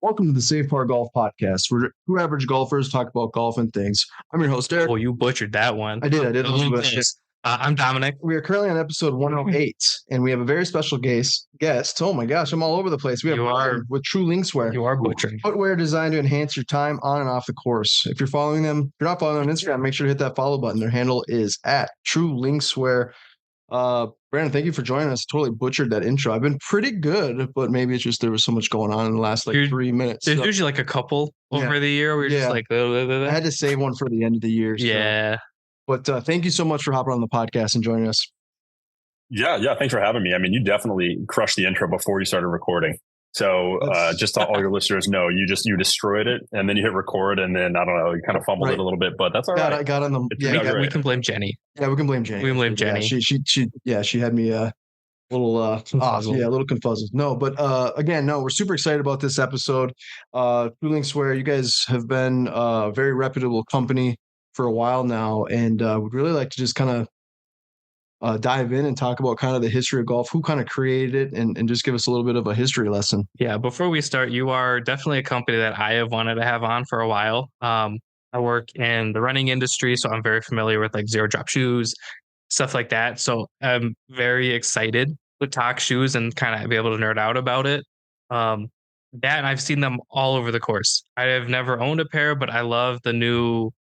Welcome to the Safe Par Golf Podcast, where two average golfers talk about golf and things. I'm your host, Eric. Oh, you butchered that one. I did. I'm Dominic. We are currently on episode 108, and we have a very special guest. Oh my gosh, I'm all over the place. We have Brian with True LinksWear. You are butchering. Footwear designed to enhance your time on and off the course. If you're not following them on Instagram, make sure to hit that follow button. Their handle is at True LinksWear. Brandon, thank you for joining us. Totally butchered that intro. I've been pretty good, but maybe it's just there was so much going on in the last 3 minutes. There's usually like a couple over the year. We're just like, I had to save one for the end of the year. Yeah. But thank you so much for hopping on the podcast and joining us. Yeah. Thanks for having me. I mean, you definitely crushed the intro before you started recording. So just to all your listeners know, you destroyed it, and then you hit record, and then I don't know, you kind of fumbled it a little bit, but that's all right. I got on the. We can blame Jenny. Yeah, we can blame Jenny. We can blame Jenny. She had me a little confuzzled. A little confuzzled. No, but again, we're super excited about this episode. True LinksWear, you guys have been a very reputable company for a while now, and would really like to just kind of dive in and talk about kind of the history of golf, who kind of created it, and just give us a little bit of a history lesson. Yeah, before we start, you are definitely a company that I have wanted to have on for a while. I work in the running industry, so I'm very familiar with like zero drop shoes, stuff like that. So I'm very excited to talk shoes and kind of be able to nerd out about it. And I've seen them all over the course. I have never owned a pair, but I love the new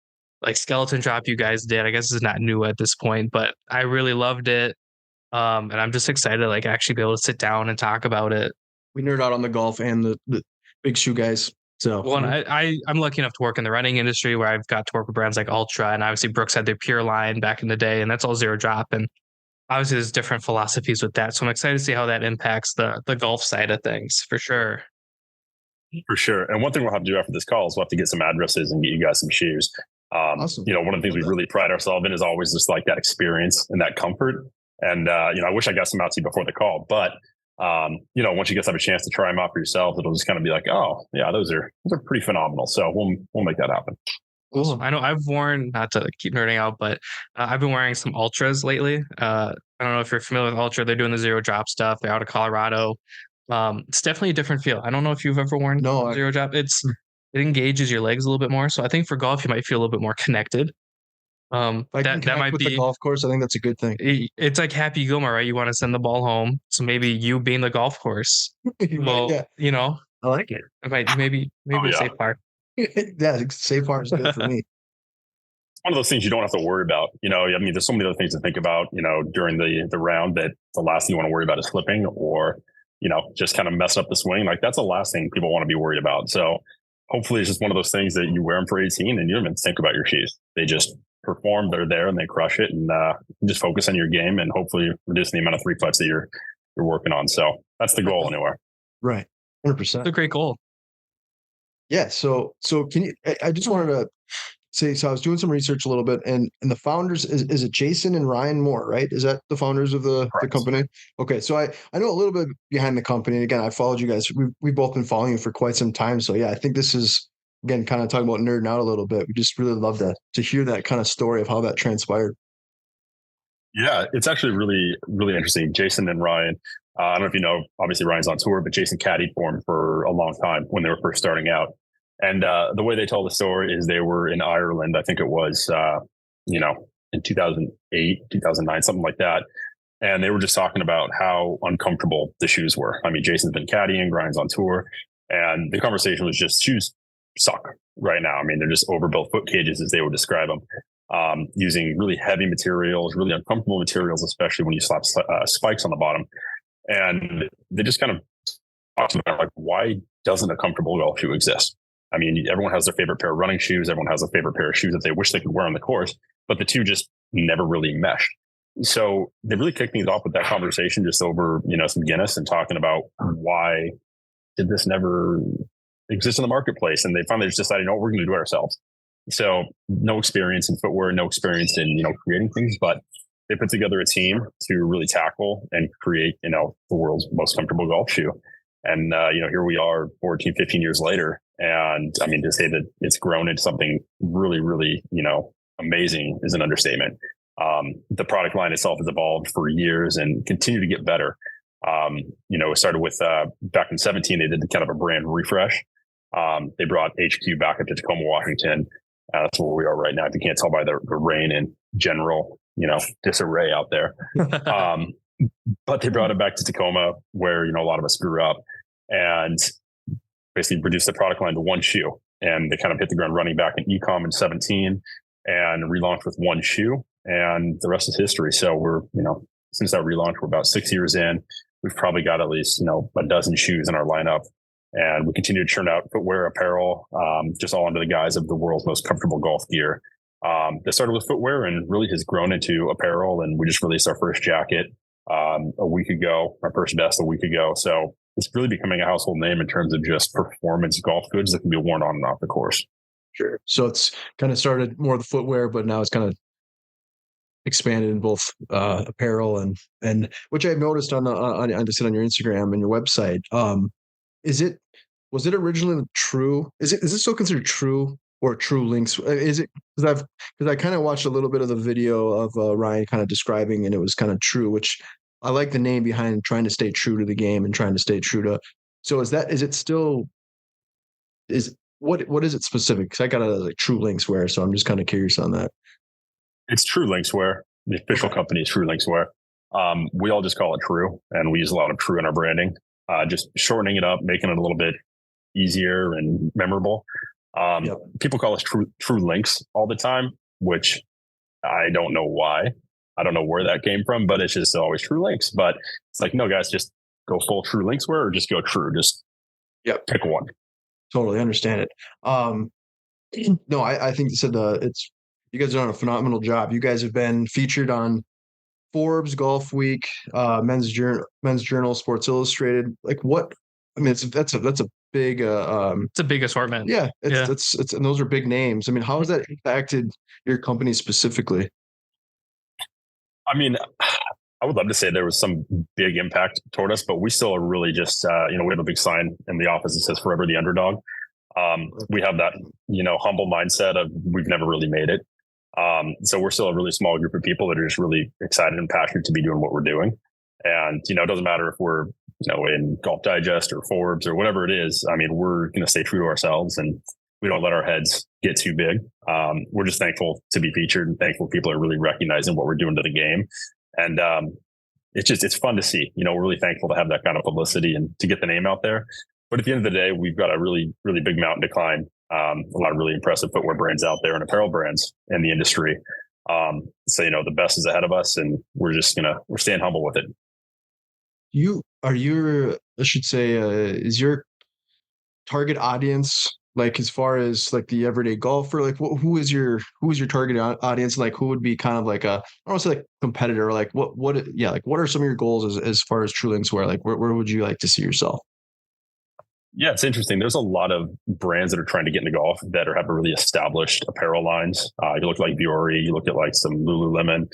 like skeleton drop you guys did. I guess it's not new at this point, but I really loved it. And I'm just excited to like actually be able to sit down and talk about it. We nerd out on the golf and the big shoe guys. So I'm lucky enough to work in the running industry where I've got to work with brands like Ultra, and obviously Brooks had their Pure line back in the day, and that's all zero drop. And obviously there's different philosophies with that. So I'm excited to see how that impacts the golf side of things for sure. For sure. And one thing we'll have to do after this call is we'll have to get some addresses and get you guys some shoes. Awesome. One of the things we really pride ourselves in is always just like that experience and that comfort. And, I wish I got some out to you before the call, but, once you guys have a chance to try them out for yourself, it'll just kind of be like, oh yeah, those are pretty phenomenal. So we'll make that happen. Awesome. I know I've worn, not to keep nerding out, but I've been wearing some Ultras lately. I don't know if you're familiar with Ultra. They're doing the zero drop stuff. They're out of Colorado. It's definitely a different feel. I don't know if you've ever worn zero drop. It engages your legs a little bit more. So I think for golf, you might feel a little bit more connected. That might be the golf course. I think that's a good thing. It's like Happy Gilmore, right? You want to send the ball home. So maybe you being the golf course. I like it. Maybe safe par. Yeah, safe par is good for me. It's one of those things you don't have to worry about. There's so many other things to think about, during the round, that the last thing you want to worry about is slipping or, just kind of messing up the swing. Like that's the last thing people want to be worried about. So hopefully it's just one of those things that you wear them for 18 and you don't even think about your shoes. They just perform, they're there and they crush it, and just focus on your game and hopefully reducing the amount of 3 putts that you're working on. So that's the goal anyway. Right. 100%. It's a great goal. Yeah. So can you, I just wanted to say, so I was doing some research a little bit, and the founders, is it Jason and Ryan Moore, right? Is that the founders of the company? Okay. So I know a little bit behind the company. Again, I followed you guys. We've both been following you for quite some time. So yeah, I think this is, again, kind of talking about nerding out a little bit. We just really love that, to hear that kind of story of how that transpired. Yeah, it's actually really, really interesting. Jason and Ryan, I don't know if you know, obviously Ryan's on tour, but Jason caddied for him for a long time when they were first starting out. And the way they told the story is they were in Ireland, I think it was, in 2008, 2009, something like that. And they were just talking about how uncomfortable the shoes were. I mean, Jason's been caddying, Ryan's on tour, and the conversation was just shoes suck right now. I mean, they're just overbuilt foot cages, as they would describe them, using really heavy materials, really uncomfortable materials, especially when you slap spikes on the bottom. And they just kind of talked about, like, why doesn't a comfortable golf shoe exist? I mean, everyone has their favorite pair of running shoes. Everyone has a favorite pair of shoes that they wish they could wear on the course, but the two just never really meshed. So they really kicked things off with that conversation just over, some Guinness, and talking about why did this never exist in the marketplace. And they finally just decided, no, we're going to do it ourselves. So no experience in footwear, no experience in, creating things, but they put together a team to really tackle and create, the world's most comfortable golf shoe. And, here we are 14, 15 years later. And I mean, to say that it's grown into something really, really, amazing is an understatement. The product line itself has evolved for years and continue to get better. It started with, back in 2017, they did kind of a brand refresh. They brought HQ back up to Tacoma, Washington. That's where we are right now. If you can't tell by the rain and general, disarray out there. But they brought it back to Tacoma, where, a lot of us grew up, and basically reduced the product line to one shoe. And they kind of hit the ground running back in e-com in 17 and relaunched with one shoe. And the rest is history. So we're, since that relaunch, we're about 6 years in. We've probably got at least, a dozen shoes in our lineup. And we continue to churn out footwear, apparel, just all under the guise of the world's most comfortable golf gear. That started with footwear and really has grown into apparel. And we just released our first jacket a week ago, our first vest a week ago. So it's really becoming a household name in terms of just performance golf goods that can be worn on and off the course. Sure. So it's kind of started more of the footwear, but now it's kind of expanded in both apparel and which I've noticed on just on your Instagram and your website. Was it originally True? Is it still considered True or True Links? Is it because I kind of watched a little bit of the video of Ryan kind of describing, and it was kind of True, which I like the name behind trying to stay true to the game and trying to stay true to. So is it still what is it specific? Because I got it as like True LinksWear, so I'm just kind of curious on that. It's True LinksWear. The official company is True LinksWear. We all just call it True, and we use a lot of True in our branding. Just shortening it up, making it a little bit easier and memorable. People call us True Links all the time, which I don't know why. I don't know where that came from, but it's just always True Links. But it's like, no, guys, just go full True LinksWear or just go True. Just pick one. Totally understand it. No, I think you guys are doing a phenomenal job. You guys have been featured on Forbes, Golf Week, Men's Journal, Sports Illustrated. Like what? I mean, that's a big. It's a big assortment. Yeah, it's and those are big names. I mean, how has that impacted your company specifically? I mean, I would love to say there was some big impact toward us, but we still are really just, we have a big sign in the office that says "Forever the Underdog." We have that, humble mindset of we've never really made it. So we're still a really small group of people that are just really excited and passionate to be doing what we're doing. And, it doesn't matter if we're, in Golf Digest or Forbes or whatever it is. I mean, we're going to stay true to ourselves and we don't let our heads get too big. We're just thankful to be featured and thankful people are really recognizing what we're doing to the game. And it's fun to see, we're really thankful to have that kind of publicity and to get the name out there. But at the end of the day, we've got a really, really big mountain to climb. A lot of really impressive footwear brands out there and apparel brands in the industry. So, the best is ahead of us and we're staying humble with it. Is your target audience, like as far as like the everyday golfer, like who is your target audience? Like who would be kind of like I don't want to say like competitor, like what are some of your goals as far as True LinksWear? Like where would you like to see yourself? Yeah, it's interesting. There's a lot of brands that are trying to get into golf that have really established apparel lines. You look like Vuori, you look at like some Lululemon.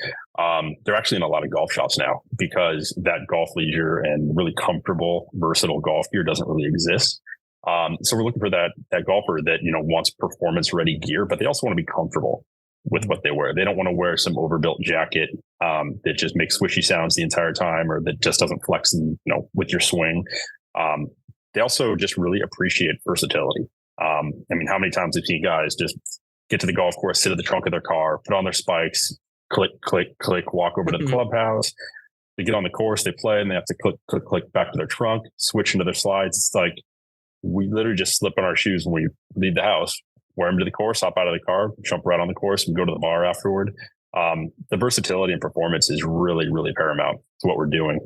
They're actually in a lot of golf shops now because that golf leisure and really comfortable, versatile golf gear doesn't really exist. So we're looking for that golfer that, wants performance ready gear, but they also want to be comfortable with what they wear. They don't want to wear some overbuilt jacket that just makes swishy sounds the entire time or that just doesn't flex, with your swing. They also just really appreciate versatility. I mean, how many times have you seen guys just get to the golf course, sit at the trunk of their car, put on their spikes, click, click, click, walk over to the clubhouse. They get on the course, they play, and they have to click, click, click back to their trunk, switch into their slides. It's like we literally just slip on our shoes when we leave the house, wear them to the course, hop out of the car, jump right on the course, and go to the bar afterward. The versatility and performance is really, really paramount to what we're doing.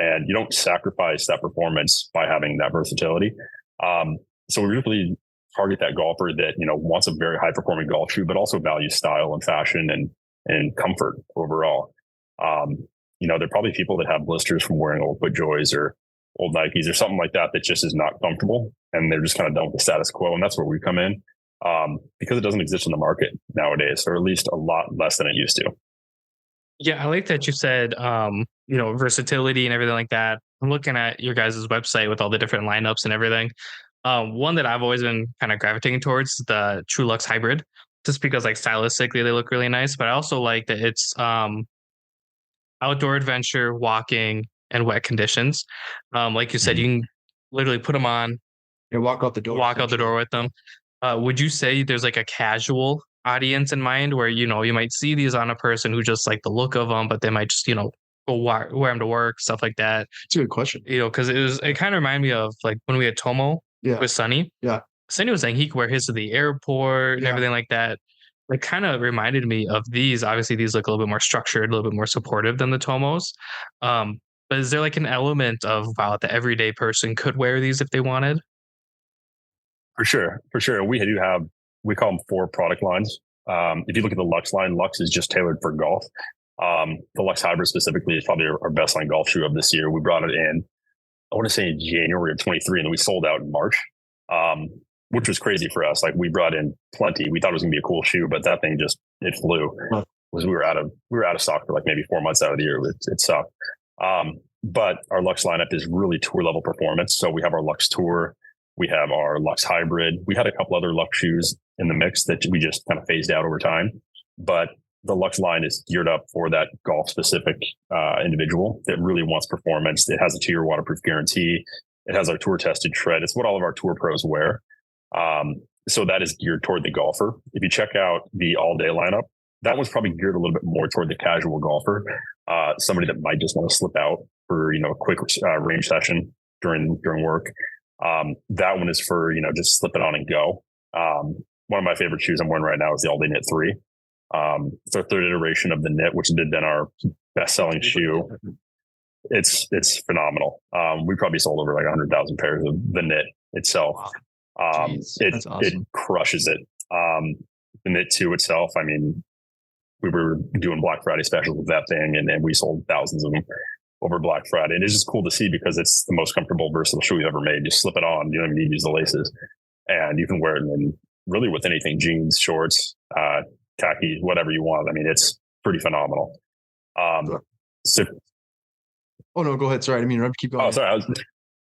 And you don't sacrifice that performance by having that versatility. So we really target that golfer that, wants a very high performing golf shoe, but also values style and fashion and comfort overall. There are probably people that have blisters from wearing old FootJoys or old Nikes or something like that just is not comfortable. And they're just kind of done with the status quo. And that's where we come in because it doesn't exist in the market nowadays, or at least a lot less than it used to. Yeah, I like that you said, versatility and everything like that. I'm looking at your guys' website with all the different lineups and everything. One that I've always been kind of gravitating towards the True Lux Hybrid, just because like stylistically they look really nice. But I also like that it's outdoor adventure, walking, and wet conditions. Like you said, you can literally put them on, You walk out the door. Walk out the door with them. Would you say there's like a casual audience in mind where, you know, you might see these on a person who just like the look of them, but they might just, you know, go wear them to work, stuff like that. That's a good question. You know, because it kind of reminded me of like when we had Tomo with Sunny. Yeah. Sunny was saying he could wear his to the airport and everything like that. It kind of reminded me of these. Obviously, these look a little bit more structured, a little bit more supportive than the Tomos. But is there like an element of wow, the everyday person could wear these if they wanted? For sure. We call them 4 product lines. If you look at the Lux line, Lux is just tailored for golf. The Lux Hybrid specifically is probably our best line golf shoe of this year. We brought it in, I want to say in January of 23, and then we sold out in March, which was crazy for us. Like we brought in plenty. We thought it was gonna be a cool shoe, but that thing it flew. Was we were out of stock for like maybe 4 months out of the year. It sucked. But our Lux lineup is really tour level performance. So we have our Lux Tour, we have our Lux Hybrid. We had a couple other Lux shoes in the mix that we just kind of phased out over time. But the Lux line is geared up for that golf specific individual that really wants performance. It has a 2-year waterproof guarantee. It has our tour tested tread. It's what all of our tour pros wear. So that is geared toward the golfer. If you check out the all day lineup, that one's probably geared a little bit more toward the casual golfer, somebody that might just want to slip out for, you know, a quick range session during work. That one is for, you know, just slip it on and go. One of my favorite shoes I'm wearing right now is the All Day Knit 3. It's our 3rd iteration of the Knit, which had been our best selling shoe. It's phenomenal. We probably sold over like 100,000 pairs of the Knit itself. That's awesome. It crushes it. The Knit 2 itself, I mean, we were doing Black Friday specials with that thing, and we sold thousands of them over Black Friday. And it's just cool to see because it's the most comfortable, versatile shoe you've ever made. Just slip it on. You don't even need to use the laces. And you can wear it in really with anything, jeans, shorts, khakis, whatever you want. I mean, it's pretty phenomenal. So, oh, no, go ahead. Sorry, I didn't mean to keep going. Oh, sorry. I was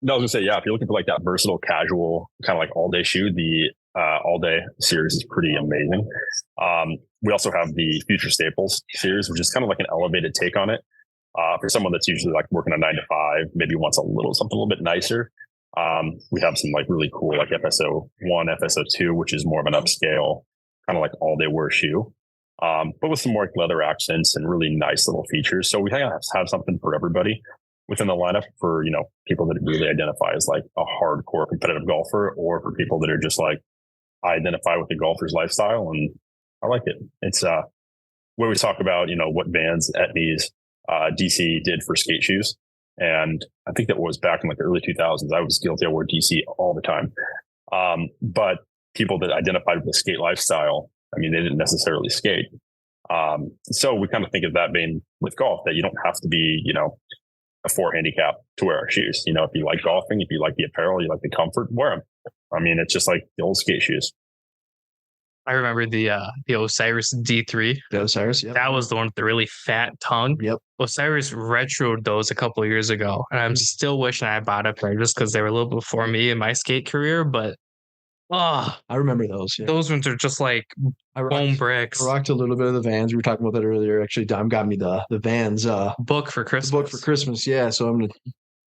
going to say, yeah, if you're looking for like that versatile, casual, kind of like all-day shoe, the all-day series is pretty amazing. We also have the Future Staples series, which is kind of like an elevated take on it. For someone that's usually like working a 9 to 5, maybe wants something a little bit nicer. We have some like really cool like FSO1, FSO2, which is more of an upscale kind of like all day wear shoe, but with some more like leather accents and really nice little features. So we have something for everybody within the lineup for, you know, people that really identify as like a hardcore competitive golfer, or for people that are just like, I identify with the golfer's lifestyle and I like it. It's we always talk about, you know, what Vans, Etnies, DC did for skate shoes. And I think that was back in like the early 2000s. I was guilty. I wore DC all the time. But people that identified with the skate lifestyle, I mean, they didn't necessarily skate. So we kind of think of that being with golf, that you don't have to be, you know, a 4 handicap to wear our shoes. You know, if you like golfing, if you like the apparel, you like the comfort, wear them. I mean, it's just like the old skate shoes. I remember the Osiris D3. The Osiris, yeah. That was the one with the really fat tongue. Yep. Osiris retroed those a couple of years ago, and I'm still wishing I bought a pair just because they were a little before me in my skate career. But I remember those. Yeah. Those ones are just like bone bricks. I rocked a little bit of the Vans. We were talking about that earlier. Actually, Dom got me the Vans book for Christmas. Book for Christmas, yeah. So I'm gonna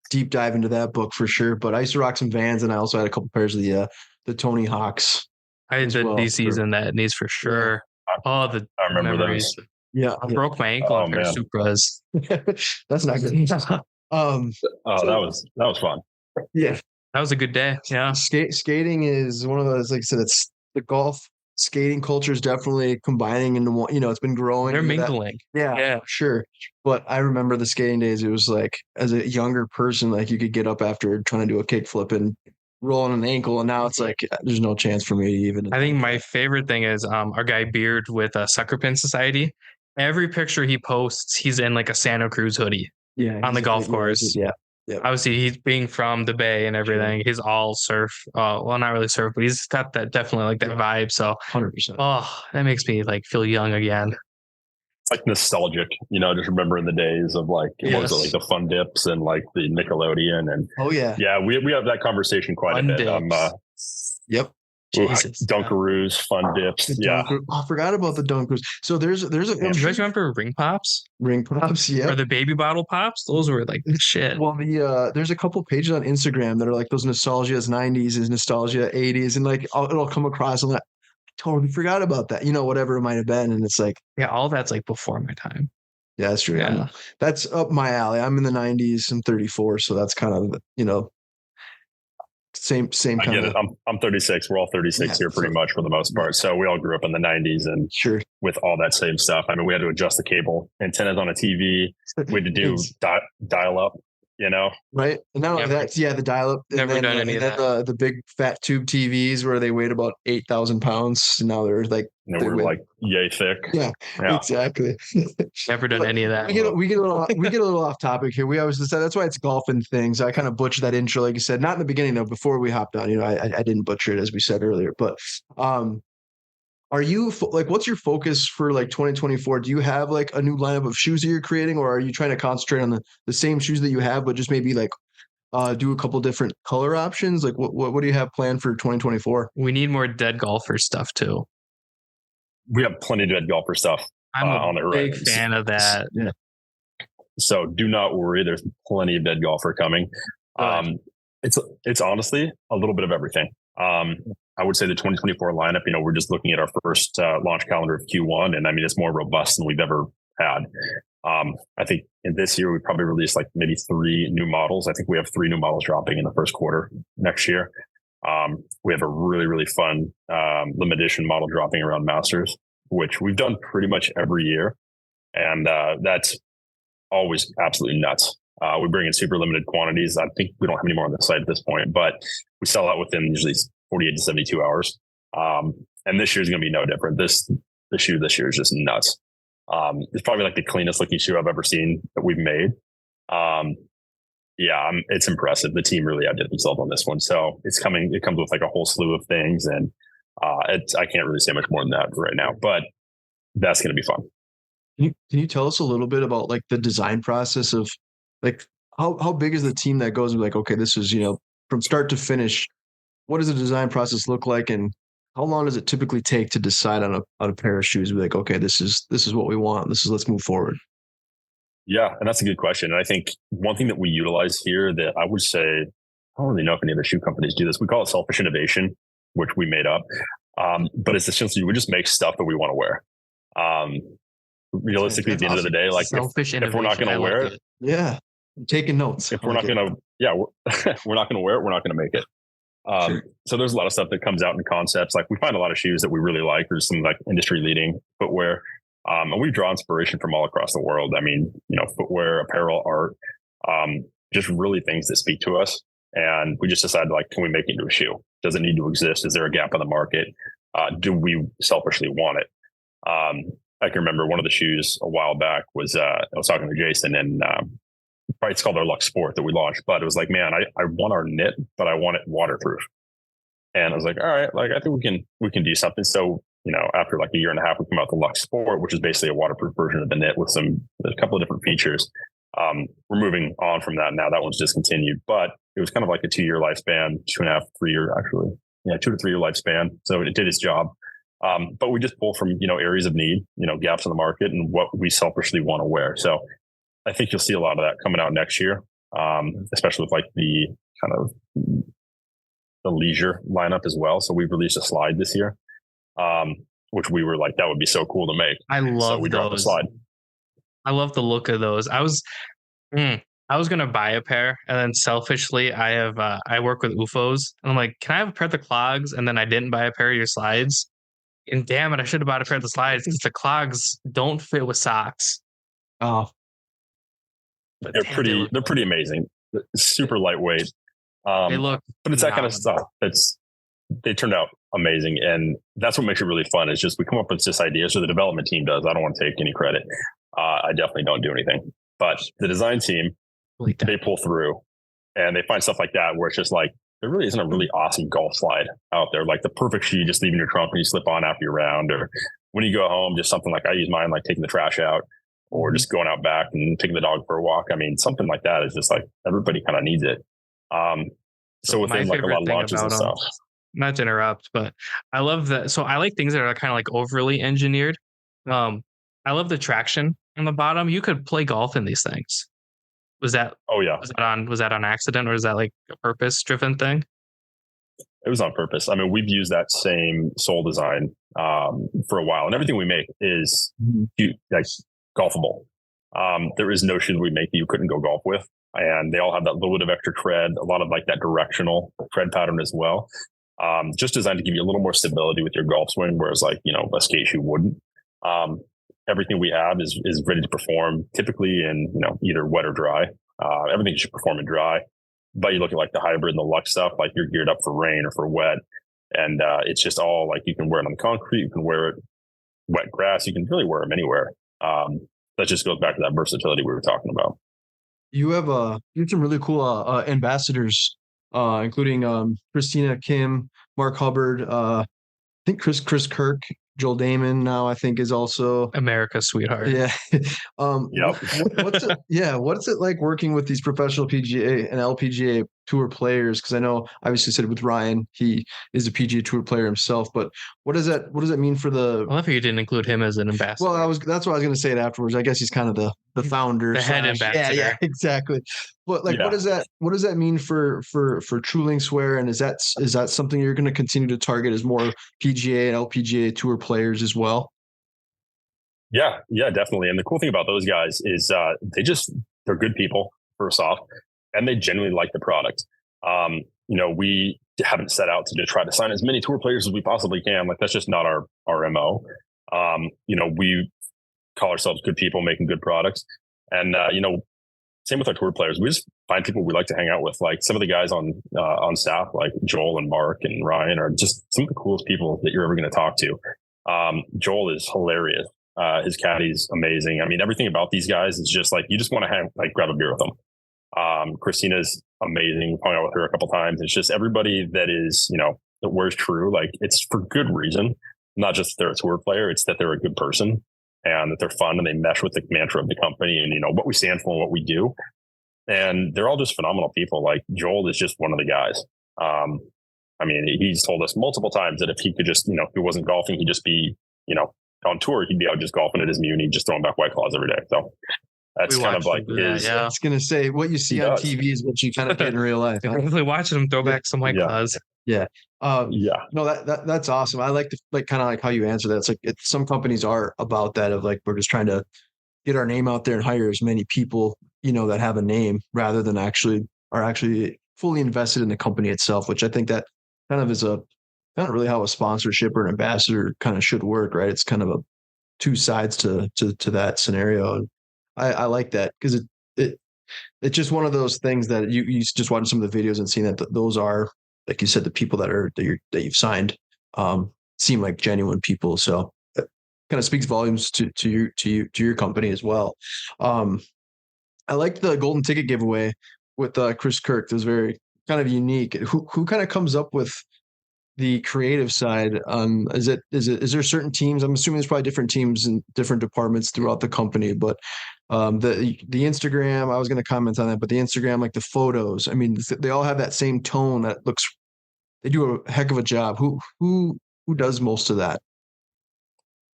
deep dive into that book for sure. But I used to rock some Vans, and I also had a couple pairs of the Tony Hawks. I had the DCs and that knees for sure. Yeah. Oh, I remember memories. Those. Yeah, I broke my ankle on a pair of Supras. That's not good. That was fun. Yeah, that was a good day. Yeah, skating is one of those. Like I said, it's the golf skating culture is definitely combining into one. You know, it's been growing. They're mingling. Yeah, sure. But I remember the skating days. It was like as a younger person, like you could get up after trying to do a kickflip and rolling an ankle, and now it's like there's no chance for me to even. I think my favorite thing is our guy Beard with Sucker Pin Society. Every picture he posts, he's in like a Santa Cruz hoodie. Yeah, on the golf course. Yeah. Obviously, he's being from the Bay and everything. He's all surf. Well, not really surf, but he's got that definitely like that vibe. So 100%. Oh, that makes me like feel young again. It's like nostalgic, you know, just remembering the days of like, what was it, like the Fun Dips and like the Nickelodeon and yeah, we have that conversation quite a bit. Yep. Jesus. Dunkaroos, fun dips. Yeah. I forgot about the Dunkaroos. So there's a Do you guys remember ring pops? Ring pops, yeah. Or the baby bottle pops? Those were like shit. Well, there's a couple pages on Instagram that are like those nostalgia's 90s is nostalgia 80s, and like it'll come across and like, I totally forgot about that. Whatever it might have been, and it's like, yeah, all that's like before my time. Yeah, that's true. Yeah. That's up my alley. I'm in the 90s. I'm 34, so that's kind of same I kind get it. I'm 36. We're all 36 here pretty much for the most part. So we all grew up in the 90s and sure with all that same stuff. I mean, we had to adjust the cable antennas on a TV. We had to do dial up, right? And not only that, yeah, the dial up. Never done any of that. The big fat tube TVs where they weighed about 8,000 pounds. Now they're like we're like yay thick. Yeah. Exactly. Never done any of that. We get a little off topic here. We always decide that's why it's golf and things. I kind of butchered that intro, like you said, not in the beginning though. Before we hopped on, I didn't butcher it as we said earlier. But are you like, what's your focus for like 2024? Do you have like a new lineup of shoes that you're creating, or are you trying to concentrate on the same shoes that you have, but just maybe like do a couple different color options? Like what do you have planned for 2024? We need more dead golfer stuff too. We have plenty of dead golfer stuff. I'm on a big fan of that. Yeah. So do not worry. There's plenty of dead golfer coming. It's honestly a little bit of everything. I would say the 2024 lineup, we're just looking at our first launch calendar of Q1. And I mean, it's more robust than we've ever had. I think in this year, we probably released like maybe 3 new models. I think we have 3 new models dropping in the first quarter next year. We have a really, really fun limited edition model dropping around Masters, which we've done pretty much every year. And that's always absolutely nuts. We bring in super limited quantities. I think we don't have any more on the site at this point, but we sell out within usually 48 to 72 hours. And this year is going to be no different. The shoe this year is just nuts. It's probably like the cleanest looking shoe I've ever seen that we've made. It's impressive. The team really outdid themselves on this one. So it comes with like a whole slew of things. And I can't really say much more than that right now, but that's going to be fun. Can you tell us a little bit about like the design process of like how big is the team that goes and like, okay, this is, from start to finish, what does the design process look like? And how long does it typically take to decide on a pair of shoes? Be like, okay, this is what we want. Let's move forward. Yeah. And that's a good question. And I think one thing that we utilize here that I would say, I don't really know if any other shoe companies do this. We call it selfish innovation, which we made up. But it's essentially, we just make stuff that we want to wear. Realistically, at the end of the day, like if we're not going to wear it. Yeah. I'm taking notes. If we're not going to, we're not going to wear it. We're not going to make it. Sure. So there's a lot of stuff that comes out in concepts. Like we find a lot of shoes that we really like. There's some like industry leading footwear. And we draw inspiration from all across the world. I mean, footwear, apparel, art, just really things that speak to us. And we just decided, like, can we make it into a shoe? Does it need to exist? Is there a gap in the market? Do we selfishly want it? I can remember one of the shoes a while back was, I was talking to Jason and, it's called our Luxe Sport that we launched, but it was like, man, I want our knit, but I want it waterproof. And I was like, all right, like, I think we can do something. So, after like a year and a half, we came out with the Luxe Sport, which is basically a waterproof version of the knit with a couple of different features. We're moving on from that now. That one's discontinued, but it was kind of like a 2-year lifespan, 2.5, 3 year, actually. Yeah, 2 to 3 year lifespan. So it did its job. But we just pull from, areas of need, gaps in the market and what we selfishly want to wear. So I think you'll see a lot of that coming out next year, especially with like the kind of the leisure lineup as well. So we released a slide this year, which we were like, that would be so cool to make. I love we dropped the those. slide. I love the look of those. I was going to buy a pair, and then selfishly, I work with UFOs, and I'm like, can I have a pair of the clogs? And then I didn't buy a pair of your slides. And damn it, I should have bought a pair of the slides because the clogs don't fit with socks. Oh, but they're pretty amazing. Super lightweight. They look, but it's that kind of stuff. They turned out amazing, and that's what makes it really fun. Is just we come up with this idea, so the development team does. I don't want to take any credit. I definitely don't do anything, but the design team, they pull through, and they find stuff like that where it's just like there really isn't a really awesome golf slide out there, like the perfect shoe you just leave in your trunk when you slip on after your round, or when you go home, just something like I use mine, like taking the trash out. Or just going out back and taking the dog for a walk. I mean, something like that is just like everybody kind of needs it. So within like a lot of launches and stuff. not to interrupt, but I love that. So I like things that are kind of like overly engineered. Um, I love the traction on the bottom. You could play golf in these things. Was that Oh yeah, was that on accident, or is that like a purpose driven thing? it was on purpose. I mean, we've used that same sole design for a while, and everything we make is like golfable. There is no shoe that we make that you couldn't go golf with, and they all have that little bit of extra tread, a lot of like that directional tread pattern as well. Just designed to give you a little more stability with your golf swing, whereas like a skate shoe wouldn't. Um, Everything we have is ready to perform, typically in either wet or dry. Everything should perform in dry. But you look at like the hybrid and the Lux stuff, like you're geared up for rain or for wet. And it's just all like you can wear it on the concrete, you can wear it wet grass, you can really wear them anywhere. That just goes back to that versatility we were talking about. You have some really cool ambassadors, including Christina Kim, Mark Hubbard, I think Chris Kirk, Joel Damon now I think is also America's sweetheart. yeah. Yep. What's it like working with these professional PGA and LPGA tour players? Because I know obviously said with Ryan, he is a PGA tour player himself, but what does that mean for the I love how you didn't include him as an ambassador. well, that's what I was gonna say it afterwards. I guess he's kind of the founder, the head ambassador. Yeah, exactly. But like, what does that mean for True LinksWear? And is that something you're going to continue to target as more PGA and LPGA tour players as well? Yeah, definitely. And the cool thing about those guys is they're good people first off, and they genuinely like the product. We haven't set out to try to sign as many tour players as we possibly can. Like that's just not our MO. We call ourselves good people making good products, and same with our tour players. We just find people we like to hang out with. Like some of the guys on staff, like Joel and Mark and Ryan, are just some of the coolest people that you're ever going to talk to. Joel is hilarious. His caddy's amazing. I mean, everything about these guys is just like you just want to grab a beer with them. Christina's amazing. Hung out with her a couple times. It's just everybody that is that wears True. Like it's for good reason, not just that they're a tour player. It's that they're a good person, and that they're fun and they mesh with the mantra of the company and what we stand for and what we do. And they're all just phenomenal people. Like Joel is just one of the guys. I mean, he's told us multiple times that if he could just, if he wasn't golfing, he'd just be, on tour, he'd be out just golfing at his Muni, just throwing back White Claws every day. So that's kind of like his. I was going to say, what you see on TV is what you kind of get in real life. I'm really watching him throw back some White Claws. Yeah. No, that's awesome. I like kind of like how you answer that. It's like some companies are about that of like, we're just trying to get our name out there and hire as many people, that have a name rather than actually fully invested in the company itself, which I think that kind of is not really how a sponsorship or an ambassador kind of should work, right? It's kind of two sides to that scenario. And I like that because it's just one of those things that you just watching some of the videos and seeing that those are, like you said, the people that you've signed seem like genuine people. So it kind of speaks volumes to your company as well. I liked the golden ticket giveaway with Chris Kirk. It was very kind of unique. Who kind of comes up with the creative side? Is there certain teams? I'm assuming there's probably different teams in different departments throughout the company, but the Instagram, I was going to comment on that, but the Instagram, like the photos, I mean, they all have that same tone that looks, they do a heck of a job. Who does most of that?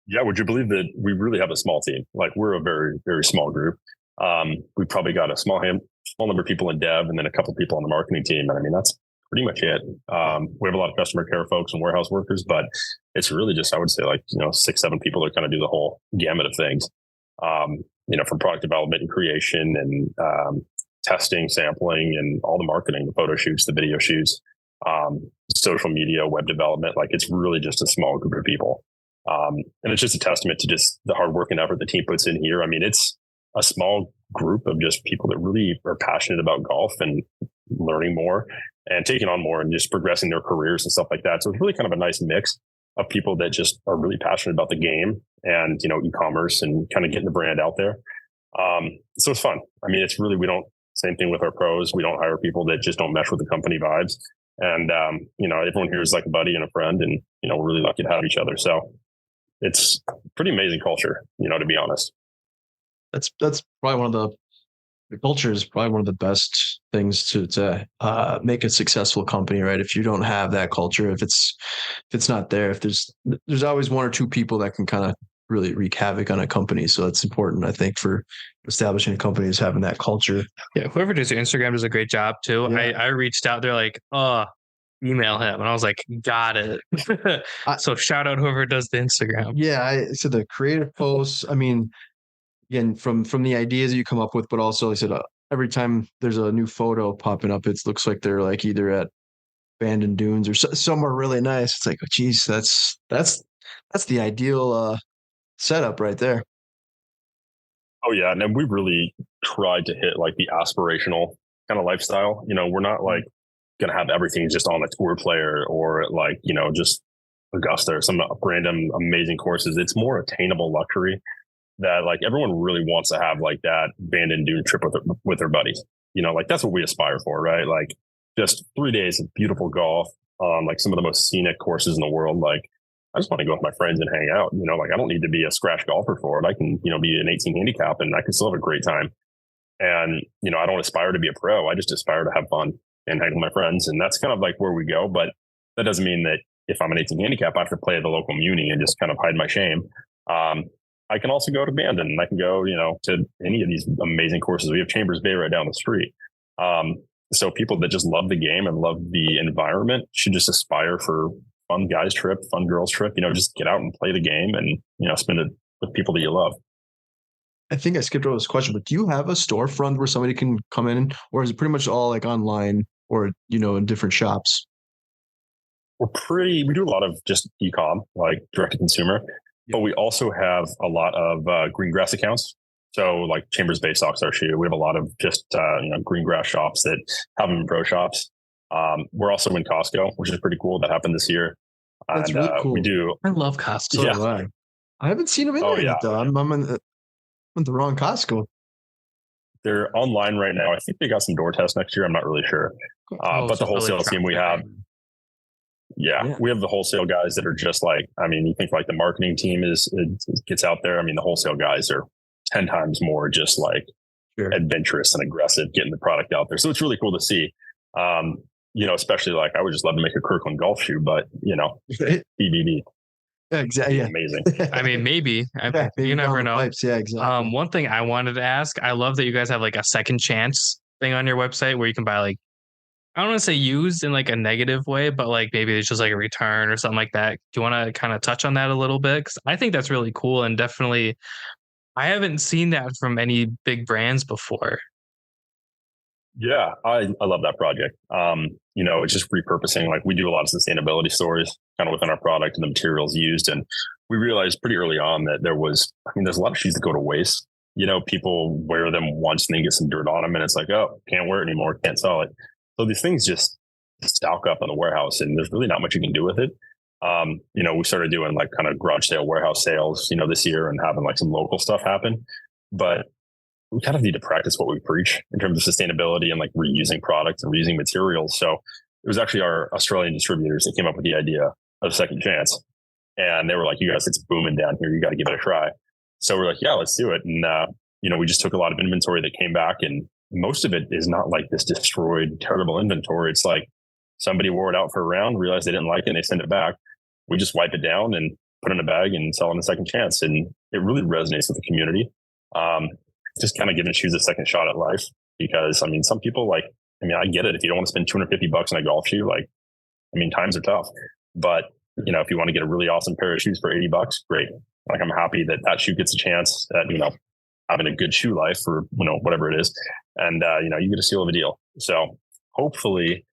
Yeah. Would you believe that we really have a small team? Like we're a very, very small group. We probably got a small number of people in dev and then a couple of people on the marketing team. And I mean, that's pretty much it. We have a lot of customer care folks and warehouse workers, but it's really just, I would say 6, 7 people that kind of do the whole gamut of things. From product development and creation and testing, sampling, and all the marketing, the photo shoots, the video shoots, social media, web development. Like it's really just a small group of people. And it's just a testament to just the hard work and effort the team puts in here. I mean, it's a small group of just people that really are passionate about golf and learning more and taking on more and just progressing their careers and stuff like that. So it's really kind of a nice mix of people that just are really passionate about the game and, e-commerce and kind of getting the brand out there. So it's fun. I mean, it's really, same thing with our pros. We don't hire people that just don't mesh with the company vibes. And, everyone here is like a buddy and a friend and, we're really lucky to have each other. So it's pretty amazing culture, to be honest. That's probably one of The culture is probably one of the best things to make a successful company, right? If you don't have that culture, if it's not there, if there's always one or two people that can kind of really wreak havoc on a company. So it's important, I think, for establishing a company is having that culture. Yeah, whoever does your Instagram does a great job too. Yeah. I reached out, they're like, oh, email him. And I was like, got it. So shout out whoever does the Instagram. Yeah, so the creative posts, I mean, again, from the ideas you come up with, but also, like I said, every time there's a new photo popping up, it looks like they're like either at Bandon Dunes or somewhere really nice. It's like, oh, geez, that's the ideal setup right there. Oh yeah, and then we really tried to hit like the aspirational kind of lifestyle. We're not like gonna have everything just on a tour player or like just Augusta or some random amazing courses. It's more attainable luxury that like everyone really wants to have like that Bandon Dune trip with their buddies. Like that's what we aspire for, right? Like just 3 days of beautiful golf on like some of the most scenic courses in the world. Like I just want to go with my friends and hang out. Like I don't need to be a scratch golfer for it. I can, be an 18 handicap and I can still have a great time. And, I don't aspire to be a pro. I just aspire to have fun and hang with my friends. And that's kind of like where we go. But that doesn't mean that if I'm an 18 handicap, I have to play at the local muni and just kind of hide my shame. I can also go to Bandon and I can go, to any of these amazing courses. We have Chambers Bay right down the street. So people that just love the game and love the environment should just aspire for fun guys trip, fun girls trip, just get out and play the game and, spend it with people that you love. I think I skipped over this question, but do you have a storefront where somebody can come in, or is it pretty much all like online or, in different shops? We do a lot of just e-com, like direct to consumer, but we also have a lot of green grass accounts. So like Chambers Bay stocks our shoe. We have a lot of just, green grass shops that have them in pro shops. We're also in Costco, which is pretty cool. That happened this year. That's really cool. We do. I love Costco. So yeah. I haven't seen them in there yet, though. I'm in the wrong Costco. They're online right now. I think they got some door tests next year. I'm not really sure. But the wholesale team we have, we have the wholesale guys that are just like, you think like the marketing team gets out there. The wholesale guys are 10 times more just like adventurous and aggressive getting the product out there. So it's really cool to see. Especially like I would just love to make a Kirkland golf shoe, but BBB. Yeah, exactly. Yeah. Amazing. Maybe. Maybe you never know. Pipes. Yeah, exactly. One thing I wanted to ask, I love that you guys have like a second chance thing on your website where you can buy like, I don't want to say used in like a negative way, but like maybe it's just like a return or something like that. Do you want to kind of touch on that a little bit? Because I think that's really cool and definitely, I haven't seen that from any big brands before. Yeah, I love that project. It's just repurposing. Like we do a lot of sustainability stories kind of within our product and the materials used. And we realized pretty early on that there's a lot of shoes that go to waste. People wear them once and then get some dirt on them and it's like, oh, can't wear it anymore, can't sell it. So these things just stock up in the warehouse and there's really not much you can do with it. We started doing like kind of garage sale, warehouse sales, this year and having like some local stuff happen. But we kind of need to practice what we preach in terms of sustainability and like reusing products and reusing materials. So it was actually our Australian distributors that came up with the idea of Second Chance. And they were like, you guys, it's booming down here. You got to give it a try. So we're like, yeah, let's do it. And, we just took a lot of inventory that came back and most of it is not like this destroyed, terrible inventory. It's like somebody wore it out for a round, realized they didn't like it and they sent it back. We just wipe it down and put it in a bag and sell them a second chance. And it really resonates with the community. Just kind of giving shoes a second shot at life because some people I get it. If you don't want to spend $250 on a golf shoe, times are tough, but if you want to get a really awesome pair of shoes for $80, great. Like I'm happy that shoe gets a chance at, having a good shoe life for, whatever it is. And, you get a steal of a deal. So hopefully,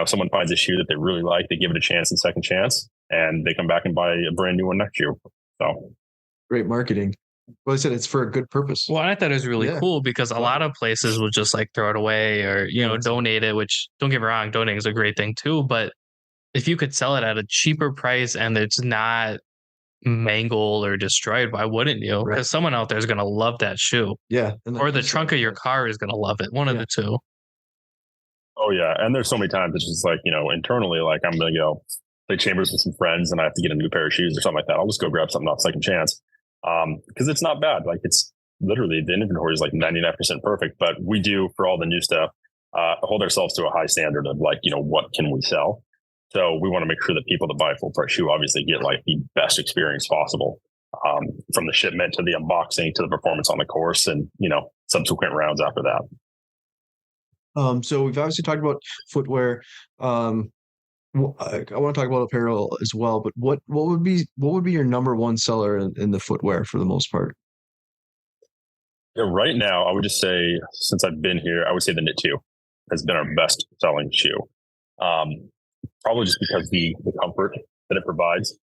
someone finds a shoe that they really like, they give it a chance and second chance and they come back and buy a brand new one next year. So great marketing. Well, I said it's for a good purpose. Well, I thought it was really cool because a lot of places will just like throw it away or, donate it, which don't get me wrong, donating is a great thing too. But if you could sell it at a cheaper price and it's not mangled or destroyed, why wouldn't you? Because someone out there is going to love that shoe. Yeah. Or the trunk of your car is going to love it. One of the two. Oh, yeah. And there's so many times it's just like, internally, like I'm going to go play Chambers with some friends and I have to get a new pair of shoes or something like that. I'll just go grab something off Second Chance. Because it's not bad. Like it's literally the inventory is like 99% perfect, but we do for all the new stuff, hold ourselves to a high standard of like, what can we sell? So we want to make sure that people that buy a full price shoe obviously get like the best experience possible, from the shipment to the unboxing to the performance on the course and, subsequent rounds after that. So we've obviously talked about footwear. I want to talk about apparel as well, but what would be your number one seller in the footwear for the most part? Yeah, right now, I would just say, since I've been here, I would say the Knit 2 has been our best selling shoe. Probably just because the comfort that it provides.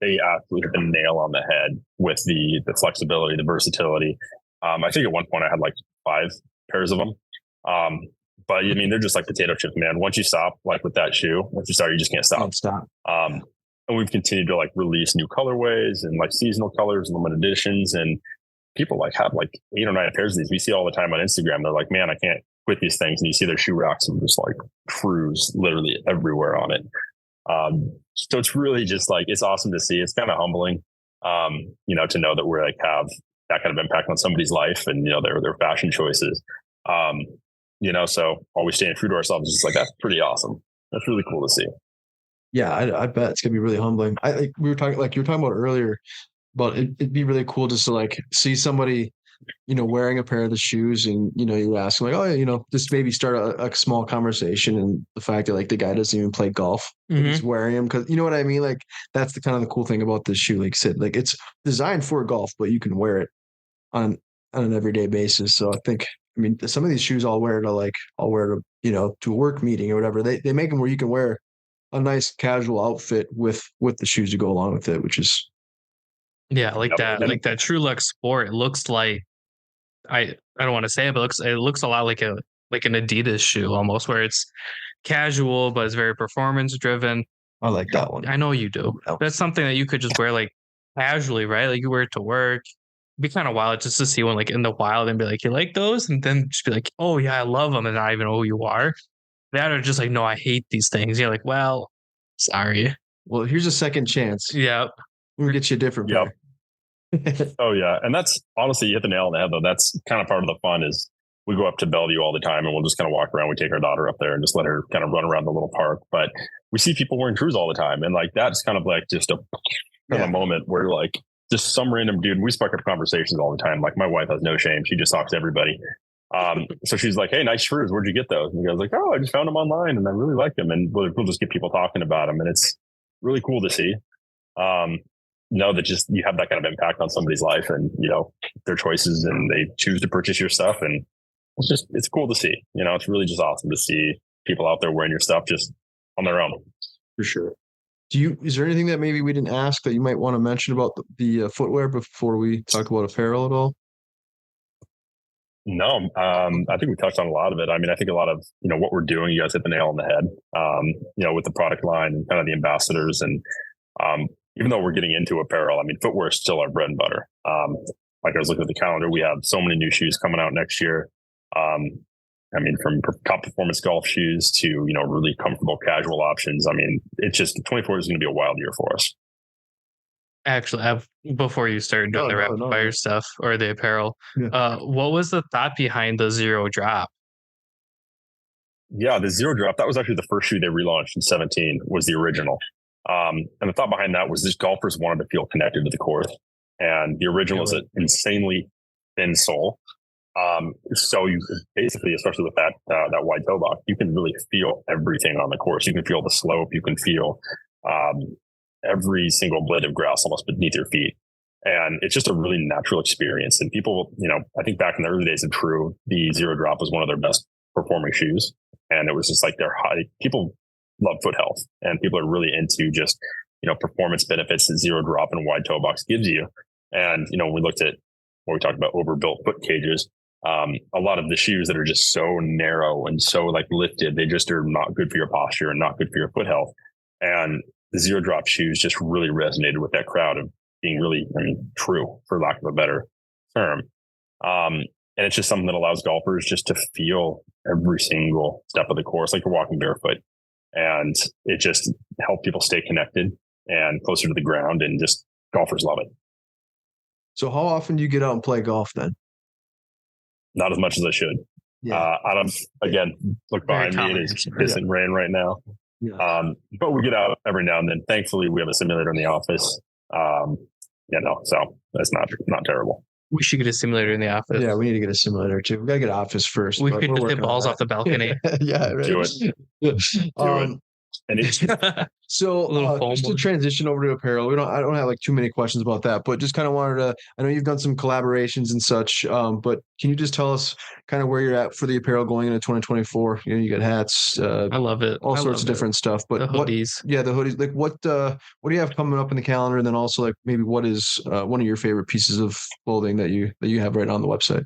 They absolutely hit the nail on the head with the flexibility, the versatility. I think at one point I had like 5 pairs of them. But I mean, they're just like potato chips, man. Once you stop, like with that shoe, once you start, you just can't stop. Don't stop. And we've continued to like release new colorways and like seasonal colors, limited editions, and people like have like 8 or 9 pairs of these. We see all the time on Instagram. They're like, man, I can't quit these things. And you see their shoe racks and just like cruise literally everywhere on it. So it's really just like, it's awesome to see. It's kind of humbling, to know that we're like have that kind of impact on somebody's life and, their fashion choices. So always staying true to ourselves is just like, that's pretty awesome. That's really cool to see. Yeah, I bet it's gonna be really humbling. We were talking, like you were talking about earlier, but it'd be really cool just to like see somebody, wearing a pair of the shoes, and you ask them like, oh yeah, just maybe start a small conversation, and the fact that like the guy doesn't even play golf, but he's wearing them because you know what I mean. Like that's the kind of the cool thing about this shoe. Like said, like it's designed for golf, but you can wear it on an everyday basis. So I mean, some of these shoes I'll wear to to a work meeting or whatever. They make them where you can wear a nice casual outfit with the shoes to go along with it, which is like that True Lux Sport. It looks like I don't want to say it, but it looks a lot like an Adidas shoe almost, where it's casual but it's very performance driven. I like that one. I know you do. That's something that you could just wear like casually, right? Like you wear it to work. It'd be kind of wild just to see one like in the wild and be like, you like those? And then just be like, oh yeah, I love them, and not even know who you are. That are just like, no, I hate these things. You're like, well, sorry. Well, here's a second chance. Yeah. We'll get you a different pair. Oh yeah. And that's honestly, you hit the nail on the head though. That's kind of part of the fun is we go up to Bellevue all the time and we'll just kind of walk around. We take our daughter up there and just let her kind of run around the little park. But we see people wearing Trues all the time. And like, that's kind of like just a kind of a moment where like just some random dude, we spark up conversations all the time. Like my wife has no shame. She just talks to everybody. So she's like, hey, nice Trues. Where'd you get those? And he goes like, oh, I just found them online and I really like them. And we'll just get people talking about them. And it's really cool to see. Know that just you have that kind of impact on somebody's life and their choices, and they choose to purchase your stuff, and it's cool to see. It's really just awesome to see people out there wearing your stuff just on their own. For sure. Is there anything that maybe we didn't ask that you might want to mention about the footwear before we talk about apparel at all? No, I think we touched on a lot of it. I mean, I think a lot of what we're doing, you guys hit the nail on the head. With the product line and kind of the ambassadors, and even though we're getting into apparel, I mean, footwear is still our bread and butter. Like I was looking at the calendar, we have so many new shoes coming out next year. I mean, from top performance golf shoes to, really comfortable casual options. I mean, it's just 24 is going to be a wild year for us. Actually, before you started doing the rapid fire stuff or the apparel, what was the thought behind the Zero Drop? Yeah, the Zero Drop, that was actually the first shoe they relaunched in 2017, was the original. And the thought behind that was just golfers wanted to feel connected to the course. And the original is an insanely thin sole. So you basically, especially with that wide toe box, you can really feel everything on the course. You can feel the slope. You can feel every single blade of grass almost beneath your feet. And it's just a really natural experience. And people, I think back in the early days of True, the Zero Drop was one of their best performing shoes. And it was just like people love foot health, and people are really into just, performance benefits that Zero Drop and wide toe box gives you. And, when we looked at what we talked about, overbuilt foot cages, a lot of the shoes that are just so narrow and so like lifted, they just are not good for your posture and not good for your foot health. And the Zero Drop shoes just really resonated with that crowd of being really, true, for lack of a better term. And it's just something that allows golfers just to feel every single step of the course, like you're walking barefoot. And it just helps people stay connected and closer to the ground, and just golfers love it. So how often do you get out and play golf then? Not as much as I should. Yeah. I don't. Again, look Very behind me. It common is answer. pissing rain right now. Yeah. But we get out every now and then. Thankfully, we have a simulator in the office. So that's not terrible. We should get a simulator in the office. Yeah, we need to get a simulator too. We gotta get an office first. We but could we're just hit working on balls that. off the balcony. Yeah, right. Do it. And So Little foam just to one. transition over to apparel, I don't have like too many questions about that, but just kind of wanted to, I know you've done some collaborations and such, but can you just tell us kind of where you're at for the apparel going into 2024? You know, you got hats, I love it. all I sorts of love it. different stuff, but The hoodies. the hoodies, like what do you have coming up in the calendar? And then also like maybe what is one of your favorite pieces of clothing that you have right on the website?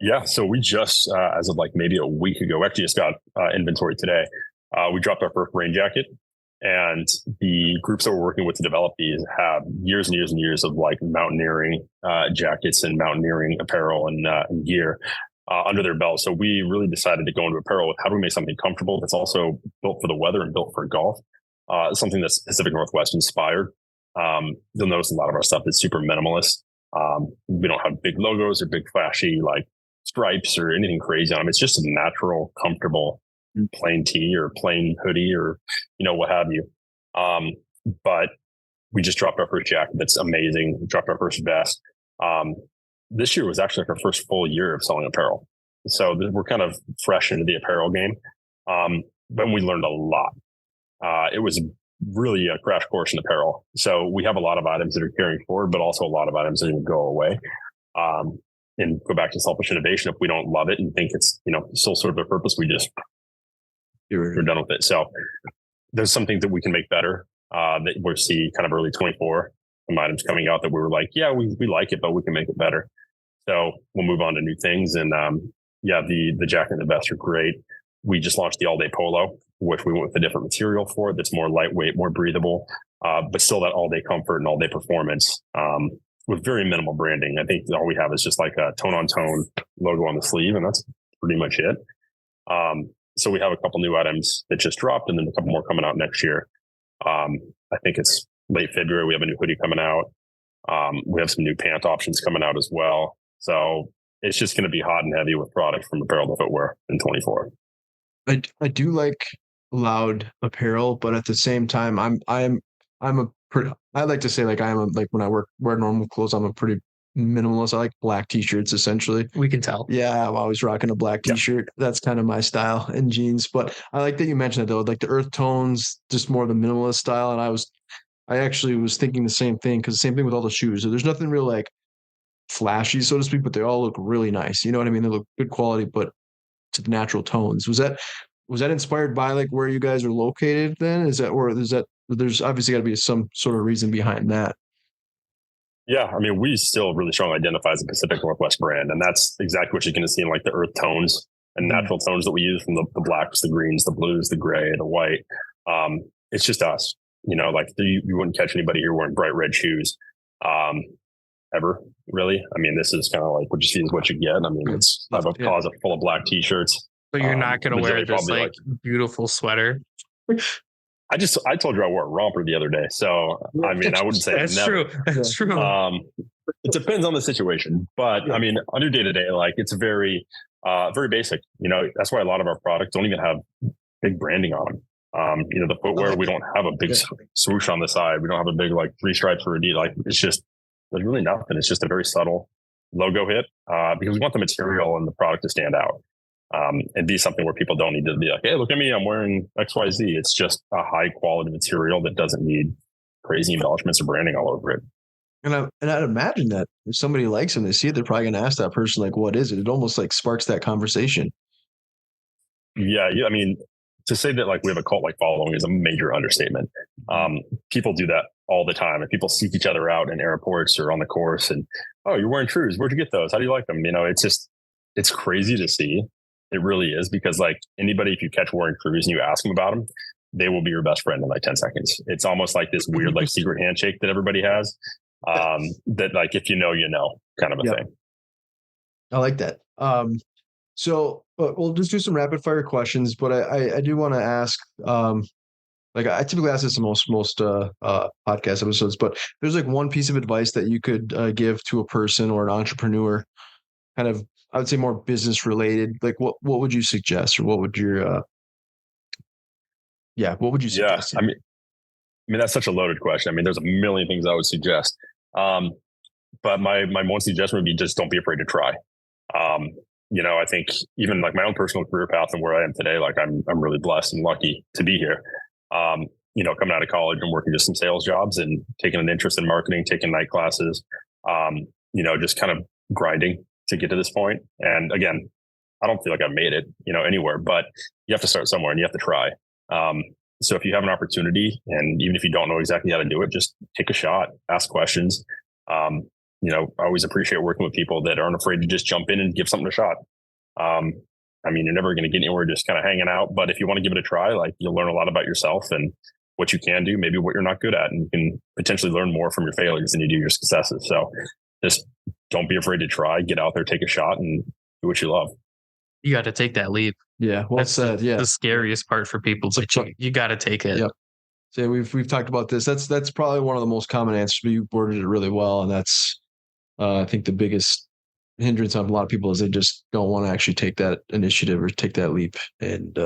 yeah, so we just, as of like maybe a week ago, actually just got inventory today. We dropped our first rain jacket, and the groups that we're working with to develop these have years and years and years of like mountaineering jackets and mountaineering apparel and gear under their belt. So we really decided to go into apparel with how do we make something comfortable that's also built for the weather and built for golf. Something that's Pacific Northwest inspired. You'll notice a lot of our stuff is super minimalist. We don't have big logos or big flashy like stripes or anything crazy on them. It's just a natural, comfortable, plain tee or plain hoodie or what have you. But we just dropped our first jacket that's amazing. We dropped our first vest. This year was actually like our first full year of selling apparel, so we're kind of fresh into the apparel game. But we learned a lot. It was really a crash course in apparel. So we have a lot of items that are carrying forward, but also a lot of items that go away. And go back to selfish innovation. If we don't love it and think it's still sort of a purpose, we're done with it. So there's some things that we can make better that we'll see kind of early 24. Some items coming out that we were like, yeah, we like it, but we can make it better. So we'll move on to new things. And the jacket and the vest are great. We just launched the all day polo, which we went with a different material for it that's more lightweight, more breathable, but still that all day comfort and all day performance. With very minimal branding. I think all we have is just like a tone on tone logo on the sleeve, and that's pretty much it. So we have a couple new items that just dropped, and then a couple more coming out next year. I think it's late February. We have a new hoodie coming out. We have some new pant options coming out as well. So it's just going to be hot and heavy with product from apparel to footwear in 24. I do like loud apparel, but at the same time, I like to say like when I wear normal clothes, I'm a pretty minimalist. I like black t-shirts essentially. We can tell. Yeah, I'm always rocking a black t-shirt. That's kind of my style, and jeans. But I like that you mentioned it though, like the earth tones, just more of the minimalist style. And I actually was thinking the same thing, because the same thing with all the shoes. So there's nothing real like flashy, so to speak, but they all look really nice. You know what I mean? They look good quality, but to the natural tones. Was that inspired by like where you guys are located then? There's obviously got to be some sort of reason behind that. Yeah, I mean, we still really strongly identify as a Pacific Northwest brand, and that's exactly what you're going to see in like the earth tones and natural tones that we use, from the blacks, the greens, the blues, the gray, the white. It's just us, like you wouldn't catch anybody here wearing bright red shoes ever, really. I mean, this is kind of like what you see is what you get. I mean, I have a closet full of black t-shirts. But you're not going to wear this like beautiful sweater. I told you I wore a romper the other day. So, I mean, I wouldn't say that's never. true. That's true. It depends on the situation, but I mean, on your day to day, like it's very, very basic. That's why a lot of our products don't even have big branding on them. The footwear, we don't have a big swoosh on the side. We don't have a big like 3 stripes or a D. Like it's just, there's really nothing. It's just a very subtle logo hit because we want the material and the product to stand out. And be something where people don't need to be like, hey, look at me, I'm wearing XYZ. It's just a high quality material that doesn't need crazy embellishments or branding all over it. And I'd imagine that if somebody likes it and they see it, they're probably going to ask that person, like, what is it? It almost like sparks that conversation. Yeah. I mean, to say that like we have a cult like following is a major understatement. People do that all the time, and people seek each other out in airports or on the course. And, oh, you're wearing Trues. Where'd you get those? How do you like them? It's crazy to see. It really is, because like anybody, if you catch wearing Trues and you ask them about them, they will be your best friend in like 10 seconds. It's almost like this weird, like secret handshake that everybody has. That like, if you know, kind of a thing. I like that. So we'll just do some rapid fire questions, but I do want to ask, Like I typically ask this in most podcast episodes, but there's like one piece of advice that you could give to a person or an entrepreneur, kind of, I would say more business related. Like what would you suggest, or what would your what would you Yeah, suggest? I mean that's such a loaded question. I mean, there's a million things I would suggest. Um, but my one suggestion would be just don't be afraid to try. Um, I think even like my own personal career path and where I am today, like I'm really blessed and lucky to be here. Um, coming out of college and working just some sales jobs and taking an interest in marketing, taking night classes, just kind of grinding to get to this point. And again, I don't feel like I've made it, anywhere, but you have to start somewhere and you have to try. Um, so if you have an opportunity, and even if you don't know exactly how to do it, just take a shot, ask questions. Um, I always appreciate working with people that aren't afraid to just jump in and give something a shot. I mean, you're never going to get anywhere just kind of hanging out, but if you want to give it a try, like you'll learn a lot about yourself and what you can do, maybe what you're not good at, and you can potentially learn more from your failures than you do your successes. So just don't be afraid to try, get out there, take a shot, and do what you love. You got to take that leap. Yeah, well That's said. the scariest part for people. It's like you got to take it. Yep. So we've talked about this. That's probably one of the most common answers, but you worded it really well, and that's I think the biggest hindrance of a lot of people is they just don't want to actually take that initiative or take that leap. And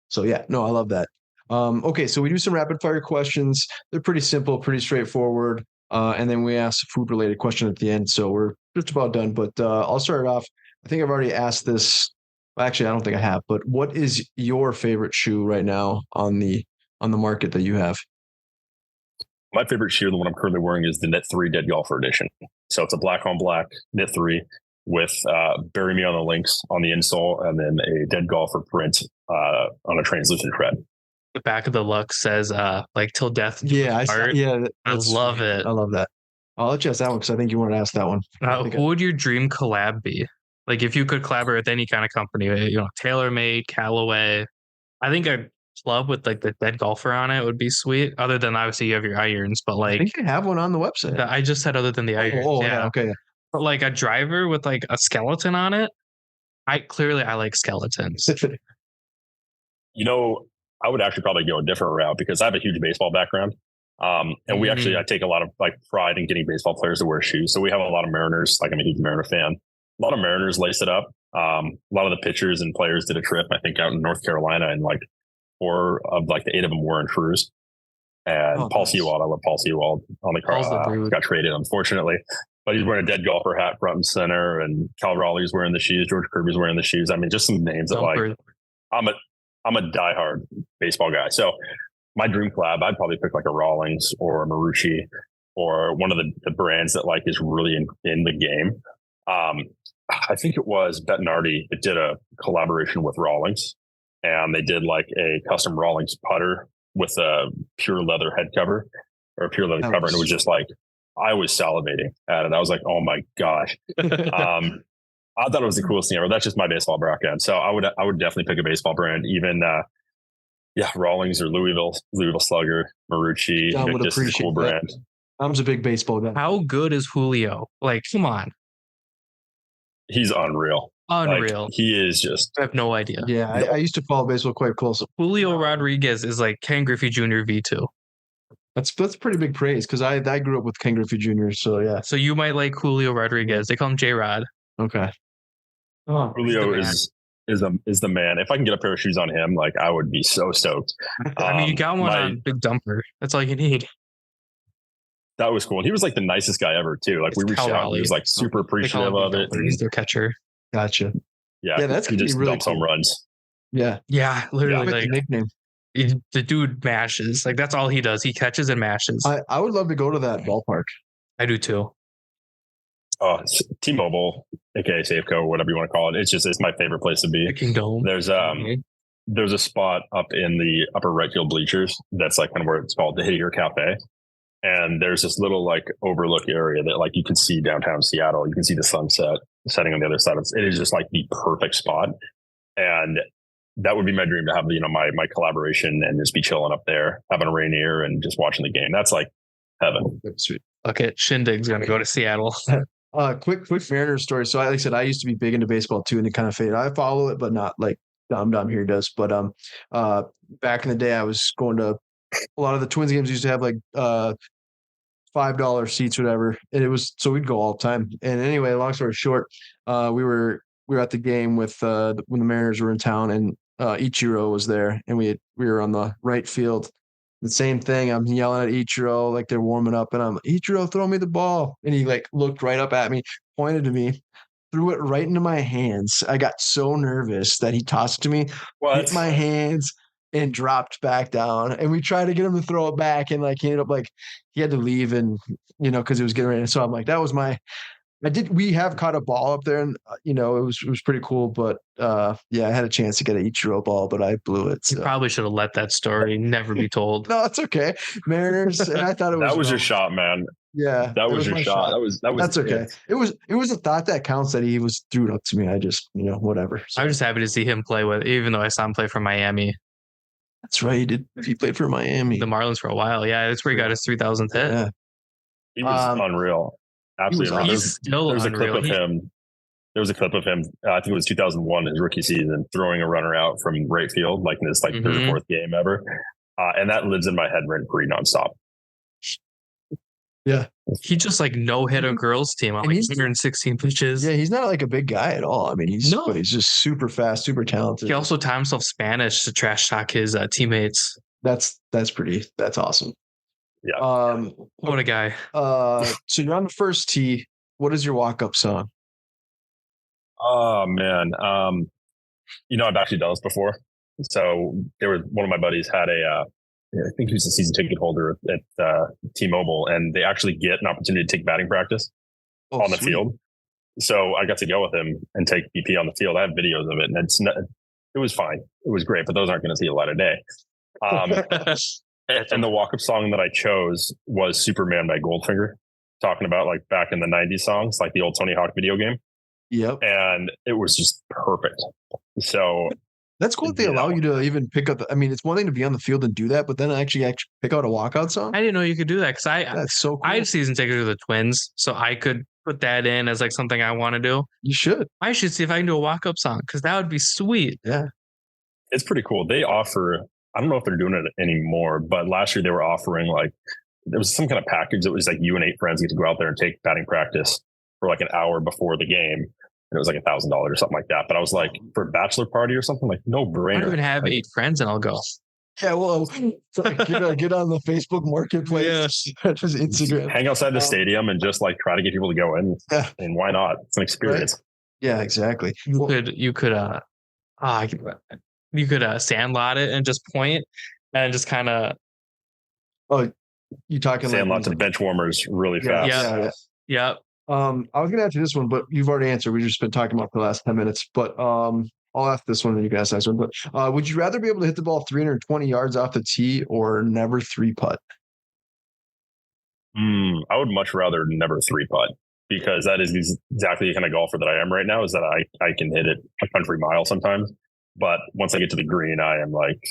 so I love that. Okay, so we do some rapid fire questions. They're pretty simple, pretty straightforward, and then we ask a food related question at the end. So we're just about done. But I'll start it off. I think I've already asked this. Actually, I don't think I have. But what is your favorite shoe right now on the market that you have? My favorite shoe, the one I'm currently wearing, is the Knit 3 Dead Golfer Edition. So it's a black on black Knit 3 with Bury Me on the Links on the insole, and then a Dead Golfer print on a translucent tread. The back of the luck says like till death. Yeah, I love it. I love that. I'll let you ask that one because I think you wanted to ask that one. Who would your dream collab be? Like if you could collaborate with any kind of company, TaylorMade, Callaway. I think a club with like the Dead Golfer on it would be sweet. Other than obviously you have your irons, but like I think you have one on the website. I just said other than the irons. Okay. But like a driver with like a skeleton on it. I like skeletons. I would actually probably go a different route because I have a huge baseball background. And I take a lot of like pride in getting baseball players to wear shoes. So we have a lot of Mariners, like I'm a huge Mariner fan. A lot of Mariners lace it up. A lot of the pitchers and players did a trip, I think, out in North Carolina, and like 4 of like the 8 of them were in Trues. And Paul Sewald, I love Paul Sewald on the car. Got traded, unfortunately. But he's wearing a Dead Golfer hat front and center, and Cal Raleigh's wearing the shoes. George Kirby's wearing the shoes. I mean, just some names that like I'm a diehard baseball guy. So my dream collab, I'd probably pick like a Rawlings or a Marucci or one of the brands that like is really in the game. I think it was Bettinardi that did a collaboration with Rawlings, and they did like a custom Rawlings putter with a pure leather head cover or a pure leather cover. And it was just like, I was salivating at it. I was like, oh my gosh. I thought it was the coolest thing ever. That's just my baseball background. So I would definitely pick a baseball brand, even Rawlings or Louisville Slugger, Marucci. Just a cool brand. I'm a big baseball guy. How good is Julio? Like, come on. He's unreal. Unreal. Like, he is just. I have no idea. Yeah, I used to follow baseball quite closely. Julio Rodriguez is like Ken Griffey Jr. V2. That's pretty big praise because I grew up with Ken Griffey Jr. So yeah. So you might like Julio Rodriguez. They call him J-Rod. Okay. Oh, Julio is the man. If I can get a pair of shoes on him, like I would be so stoked. I mean, you got one on Big Dumper. That's all you need. That was cool. And he was like the nicest guy ever too. Like we reached out, and he was like super appreciative of it. He's their catcher. Gotcha. Yeah, that's he just really dumps home runs. Yeah, literally like nickname. The dude mashes. Like that's all he does. He catches and mashes. I would love to go to that ballpark. I do too. Oh, T-Mobile, aka Safeco, whatever you want to call it. It's my favorite place to be. Dome. There's a spot up in the upper right field bleachers that's like kind of where it's called the Hit Your Cafe. And there's this little like overlook area that like you can see downtown Seattle. You can see the sunset setting on the other side. It is just like the perfect spot. And that would be my dream to have, my collaboration and just be chilling up there, having a Rainier and just watching the game. That's like heaven. Sweet. Okay, Shindig's going to go to Seattle. Quick Mariners story. So like I said, I used to be big into baseball too, and it kind of faded. I follow it, but not like Dom here does. But back in the day, I was going to a lot of the Twins games. Used to have like $5 seats, or whatever, and it was so we'd go all the time. And anyway, long story short, we were at the game with when the Mariners were in town, and Ichiro was there, and we were on the right field. The same thing. I'm yelling at Ichiro like they're warming up, and I'm Ichiro, throw me the ball, and he like looked right up at me, pointed to me, threw it right into my hands. I got so nervous that he tossed it to me, hit my hands, and dropped back down. And we tried to get him to throw it back, and like he ended up like he had to leave, and because he was getting ready. So I'm like, that was my. We have caught a ball up there, and it was pretty cool. But yeah, I had a chance to get an Ichiro ball, but I blew it. So. You probably should have let that story never be told. No, it's okay. Mariners, and I thought it was that was your shot, man. Yeah, that was your shot. That was that's okay. It was a thought that counts that he was threw it up to me. I just whatever. So. I'm just happy to see him play with, even though I saw him play for Miami. That's right. He did. He played for Miami, the Marlins, for a while. Yeah, that's where he got his 3,000th hit. Yeah, he was unreal. Absolutely. Awesome. He's still there's unreal. A clip of him. There was a clip of him. I think it was 2001, his rookie season, throwing a runner out from right field, like in this third or fourth game ever, and that lives in my head rent free nonstop. Yeah, he just like no hit a girls team on like 116 pitches. Yeah, he's not like a big guy at all. I mean, but he's just super fast, super talented. He also taught himself Spanish to trash talk his teammates. That's awesome. Yeah. What a guy. So you're on the first tee. What is your walk-up song? Oh man. I've actually done this before. So one of my buddies had I think he was a season ticket holder at T-Mobile, and they actually get an opportunity to take batting practice on the field. So I got to go with him and take BP on the field. I have videos of it, and it was fine. It was great, but those aren't going to see a light of day. And the walk-up song that I chose was Superman by Goldfinger, talking about like back in the 90s songs, like the old Tony Hawk video game. Yep. And it was just perfect. So that's cool that they allow you to even pick up. I mean, it's one thing to be on the field and do that, but then actually pick out a walkout song. I didn't know you could do that because that's so cool. I had season tickets to the Twins, so I could put that in as like something I want to do. You should. I should see if I can do a walk-up song because that would be sweet. Yeah. It's pretty cool. They offer, I don't know if they're doing it anymore, but last year they were offering like, there was some kind of package that was like you and 8 friends get to go out there and take batting practice for like an hour before the game. And it was like $1,000 or something like that. But I was like, for a bachelor party or something, like no brainer. I don't even have 8 friends and I'll go. Yeah, well, get on the Facebook Marketplace, just Instagram, hang outside the stadium, and just like try to get people to go in. Yeah. And why not? It's an experience. Right? Yeah, exactly. You could sandlot it and just point and just kind of. Oh, you talking sandlot to bench warmers really fast. Yeah. I was gonna ask you this one, but you've already answered. We've just been talking about for the last 10 minutes, but I'll ask this one and you can ask the next one. But would you rather be able to hit the ball 320 yards off the tee or never 3-putt? I would much rather never 3-putt, because that is exactly the kind of golfer that I am right now, is that I can hit it a country mile sometimes. But once I get to the green, I am like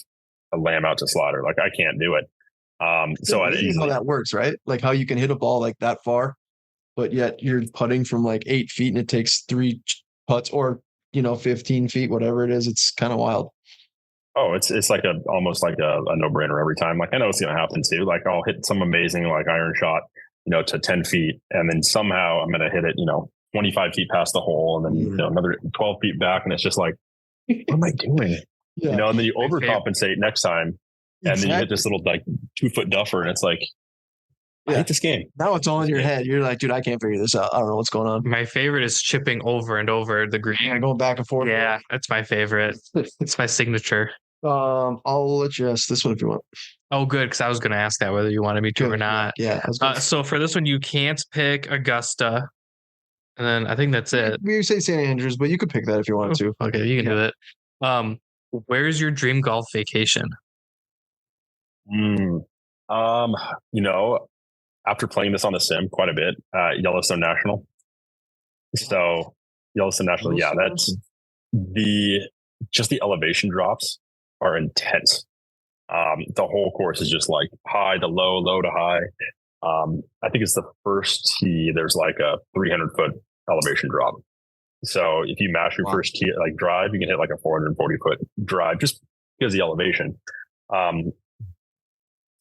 a lamb out to slaughter. Like I can't do it. So you know how that works, right? Like how you can hit a ball like that far, but yet you're putting from like 8 feet and it takes 3 putts or 15 feet, whatever it is. It's kind of wild. Oh, it's like almost like a no-brainer every time. Like I know it's going to happen too. Like I'll hit some amazing like iron shot, to 10 feet, and then somehow I'm going to hit it, 25 feet past the hole, and then another 12 feet back, and it's just like, what am I doing? Yeah. And then you overcompensate next time, and then you hit this little like 2-foot duffer, and it's like, I hate this game. Now it's all in your head. You're like, dude, I can't figure this out. I don't know what's going on. My favorite is chipping over and over the green. Yeah, going back and forth. Yeah, that's my favorite. It's my signature. I'll let you ask this one if you want. Oh, good, because I was going to ask that whether you wanted me to or not. Yeah. So for this one, you can't pick Augusta, and then I think that's it. You say St. Andrews, but you could pick that if you wanted to. Okay, you can do that. Where's your dream golf vacation? After playing this on the sim quite a bit, Yellowstone National. So Yellowstone National, that's the elevation drops are intense. The whole course is just like high to low, low to high. I think it's the first tee. There's like a 300-foot elevation drop. So if you mash your first tee, like drive, you can hit like a 440-foot drive just because of the elevation. So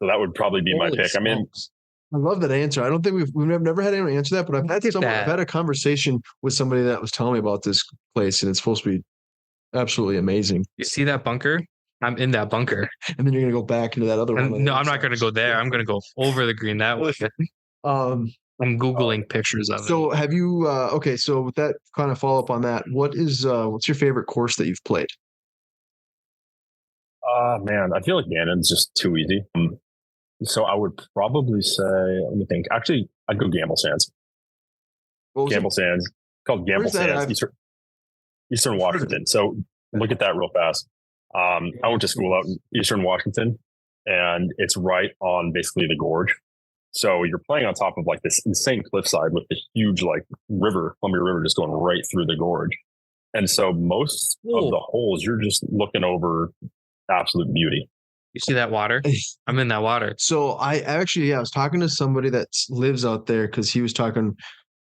that would probably be my pick. Smokes. I mean, I love that answer. I don't think we've never had anyone answer that, but I've had a conversation with somebody that was telling me about this place, and it's supposed to be absolutely amazing. You see that bunker? I'm in that bunker. And then you're gonna go back into that other one. No, I'm not gonna go there. I'm gonna go over the green that way. I'm Googling pictures of it. So have you okay, so with that kind of follow up on that, what's your favorite course that you've played? Man, I feel like Gannon's just too easy. So I would probably say, let me think. Actually, I'd go Gamble Sands. Gamble Sands, called Gamble Sands, Eastern Washington. So look at that real fast. I went to school out in Eastern Washington, and it's right on basically the gorge. So you're playing on top of like this insane cliffside with this huge like river, Columbia River, just going right through the gorge. And so most of the holes, you're just looking over absolute beauty. You see that water? I'm in that water. So I was talking to somebody that lives out there because he was talking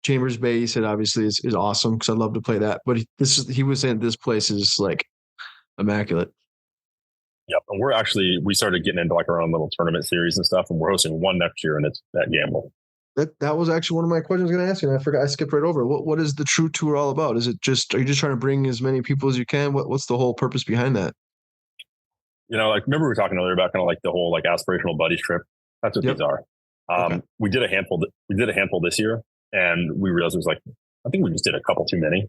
Chambers Bay. He said obviously is awesome because I'd love to play that, but he was saying this place is like immaculate. Yep, and we started getting into like our own little tournament series and stuff, and we're hosting one next year, and it's at Gamble. That was actually one of my questions I was going to ask you, and I forgot. I skipped right over. What is the True Tour all about? Are you just trying to bring as many people as you can? What's the whole purpose behind that? Like remember we were talking earlier about kind of like the whole like aspirational buddies trip. That's what these are. Okay. We did a handful. We did a handful this year, and we realized it was like I think we just did a couple too many.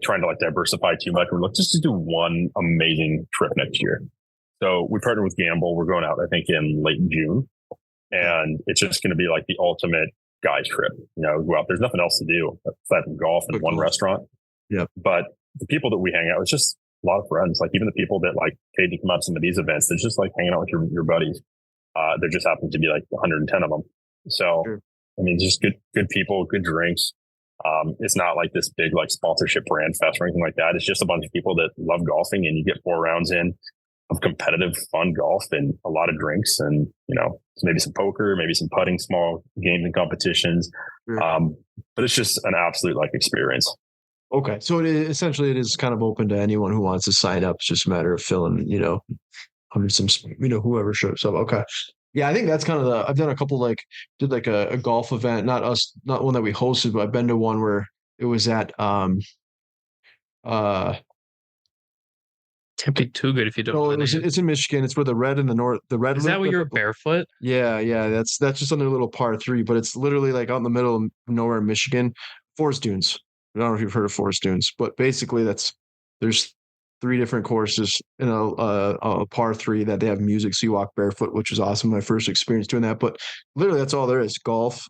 Trying to like diversify too much. We're like just to do one amazing trip next year. So we partnered with Gamble. We're going out, I think, in late June, and it's just going to be like the ultimate guys trip. Go out. There's nothing else to do aside from golf and one restaurant. Yeah. But the people that we hang out with, just a lot of friends. Like even the people that like paid to come out to some of these events, they're just like hanging out with your buddies. There just happen to be like 110 of them. So I mean, just good people, good drinks. It's not like this big like sponsorship brand fest or anything like that. It's just a bunch of people that love golfing, and you get 4 rounds in of competitive, fun golf and a lot of drinks, and maybe some poker, maybe some putting, small games and competitions. But it's just an absolute like experience. Okay, so essentially it is kind of open to anyone who wants to sign up. It's just a matter of filling, whoever shows up. Okay. Yeah, I think that's kind of I've done a couple did like a golf event, not one that we hosted, but I've been to one where it was at can't be too good if you don't. No, it's in Michigan. It's where the red and the north. The red is that where you're barefoot? Yeah. That's just on their little par 3, but it's literally like out in the middle of nowhere in Michigan. Forest Dunes. I don't know if you've heard of Forest Dunes, but basically there's 3 different courses in a par 3 that they have music, so you walk barefoot, which is awesome. My first experience doing that, but literally that's all there is: golf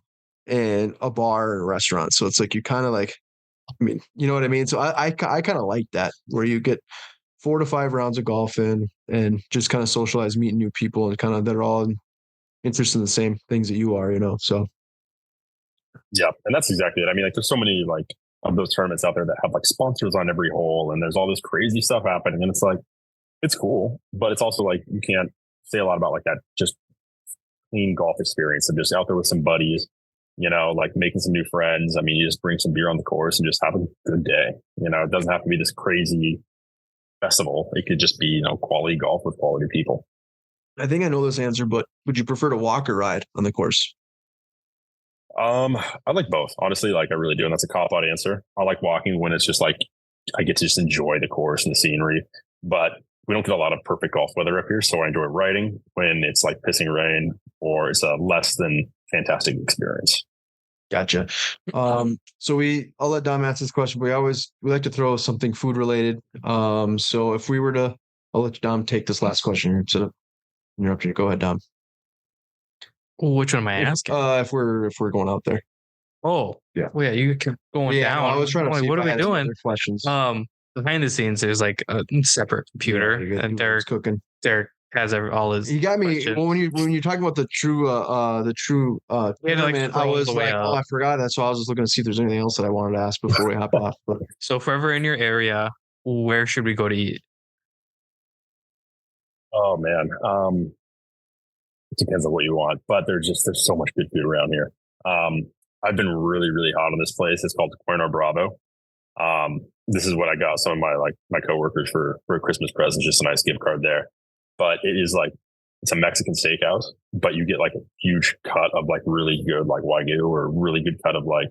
and a bar and a restaurant. So it's like you kind of like, I mean, you know what I mean? So I kind of like that, where you get 4 to 5 rounds of golf in and just kind of socialize, meeting new people, and kind of they're all interested in the same things that you are, so. Yeah. And that's exactly it. I mean, like there's so many like of those tournaments out there that have like sponsors on every hole, and there's all this crazy stuff happening, and it's like, it's cool, but it's also like, you can't say a lot about like that just clean golf experience of just out there with some buddies, like making some new friends. I mean, you just bring some beer on the course and just have a good day. It doesn't have to be this crazy festival. It could just be, quality golf with quality people. I think I know this answer, but would you prefer to walk or ride on the course? I like both, honestly. Like I really do, and that's a cop-out answer. I like walking when it's just like I get to just enjoy the course and the scenery. But we don't get a lot of perfect golf weather up here, so I enjoy riding when it's like pissing rain or it's a less than fantastic experience. Gotcha. So I'll let Dom answer this question, but we like to throw something food related. So if we were to, I'll let Dom take this last question here instead of interrupting you. Go ahead, Dom. Which one am I asking? If we're going out there. Oh, yeah. Well, yeah, you kept going down. No, I was trying to see what are we doing? Questions. Behind the scenes, there's like a separate computer, and Derek cooking. Derek has all his. You got me. questions. Well, when you're talking about the true tournament, I was like, oh, I forgot that. So I was just looking to see if there's anything else that I wanted to ask before we hop off. But so, if we're ever in your area, where should we go to eat? Oh man, it depends on what you want, but there's so much good food around here. I've been really, really hot on this place. It's called Cuerno Bravo. This is what I got some of my coworkers for a Christmas present, just a nice gift card there. But it is like, it's a Mexican steakhouse, but you get like a huge cut of like really good like Wagyu, or really good cut of like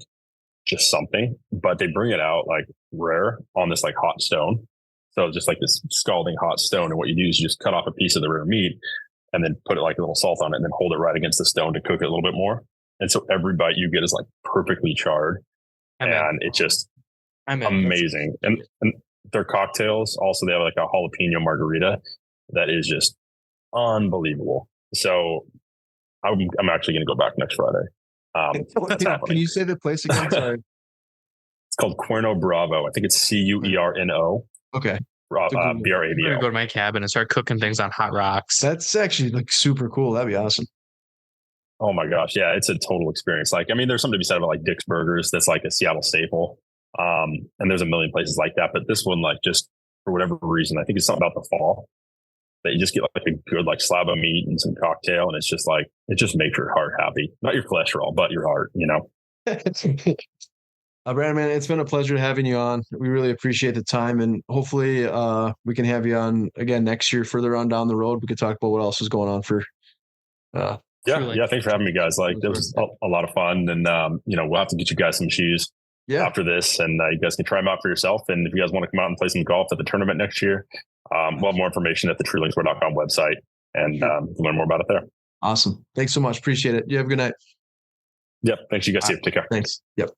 just something, but they bring it out like rare on this like hot stone. So just like this scalding hot stone. And what you do is you just cut off a piece of the rare meat and then put it like a little salt on it and then hold it right against the stone to cook it a little bit more. And so every bite you get is like perfectly charred. And it's just amazing. And their cocktails also, they have like a jalapeno margarita that is just unbelievable. So I'm actually going to go back next Friday. Can you say the place again? Sorry. It's called Cuerno Bravo. I think it's Cuerno. Okay. Bravo. I'm gonna go to my cabin and start cooking things on hot rocks. That's actually like super cool. That'd be awesome. Oh my gosh. Yeah. It's a total experience. Like, I mean, there's something to be said about like Dick's Burgers. That's like a Seattle staple. And there's a million places like that, but this one, like, just for whatever reason, I think it's something about the fall that you just get like a good like slab of meat and some cocktail, and it's just like, it just makes your heart happy. Not your cholesterol, but your heart, you know. Brandon, man, it's been a pleasure having you on. We really appreciate the time, and hopefully we can have you on again next year, further on down the road. We could talk about what else is going on for yeah, thanks for having me, guys. Like, it was a lot of fun, and we'll have to get you guys some shoes after this, and you guys can try them out for yourself. And if you guys want to come out and play some golf at the tournament next year, we'll have more information at the TrueLinksWear.com website, and learn more about it there. Awesome. Thanks so much. Appreciate it. You have a good night. Yep. Thanks. You guys too. Take care. Thanks. Yep.